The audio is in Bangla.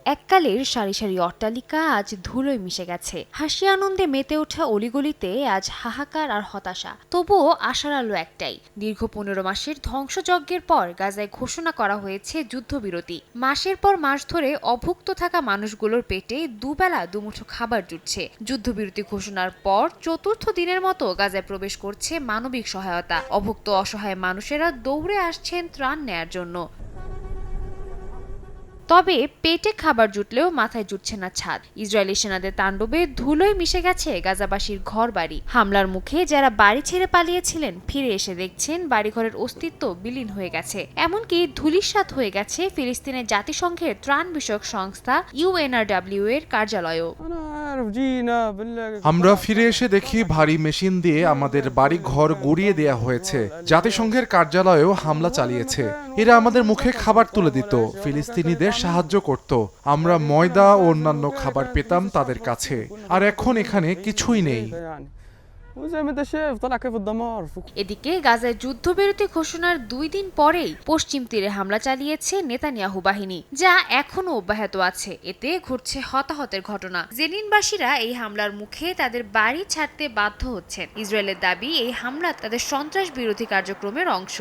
এককালের সারি সারি অট্টালিকা আজ ধুলোয় মিশে গেছে। হাসি আনন্দে মেতে ওঠা অলিগলিতে আজ হাহাকার আর হতাশা। তবুও আশার আলো একটাই, দীর্ঘ ১৫ মাসের ধ্বংসযজ্ঞের পর গাজায় ঘোষণা করা হয়েছে যুদ্ধবিরতি। মাসের পর মাস ধরে অভুক্ত থাকা মানুষগুলোর পেটে দুবেলা দুমুঠো খাবার জুটছে। যুদ্ধবিরতি ঘোষণার পর চতুর্থ দিনের মতো গাজায় প্রবেশ করছে মানবিক সহায়তা। অভুক্ত অসহায় মানুষেরা দৌড়ে আসছেন ত্রাণ নেয়ার জন্য। তবে পেটে খাবার জুটলেও মাথায় জুটছে না ছাদ। ইসরায়েলি সেনাদের তাণ্ডবে ধুলোয় মিশে গেছে গাজাবাসীর ঘরবাড়ি। হামলার মুখে যারা বাড়ি ছেড়ে পালিয়েছিলেন ফিরে এসে দেখছেন বাড়িঘরের অস্তিত্ব বিলীন হয়ে গেছে। এমনকি ধূলিসাৎ হয়ে গেছে ফিলিস্তিনের জাতিসংঘের ত্রাণ বিষয়ক সংস্থা ইউএনআরডব্লিউ এর কার্যালয়ও। আমরা ফিরে এসে দেখি ভারী মেশিন দিয়ে আমাদের বাড়ি ঘর গুড়িয়ে দেয়া হয়েছে। জাতিসংঘের কার্যালয়েও হামলা চালিয়েছে। এরা আমাদের মুখে খাবার তুলে দিত, ফিলিস্তিনিদের সাহায্য করত। আমরা ময়দা ও অন্যান্য খাবার পেতাম তাদের কাছে। আর এখন এখানে কিছুই নেই। এদিকে গাজায় যুদ্ধবিরতি ঘোষণার ২ দিন পরেই পশ্চিম তীরে হামলা চালিয়েছে নেতানিয়াহু বাহিনী, যা এখনও অব্যাহত আছে। এতে ঘটছে হতাহতের ঘটনা। জেনিনবাসীরা এই হামলার মুখে তাদের বাড়ি ছাড়তে বাধ্য হচ্ছেন। ইসরায়েলের দাবি এই হামলা তাদের সন্ত্রাস বিরোধী কার্যক্রমের অংশ।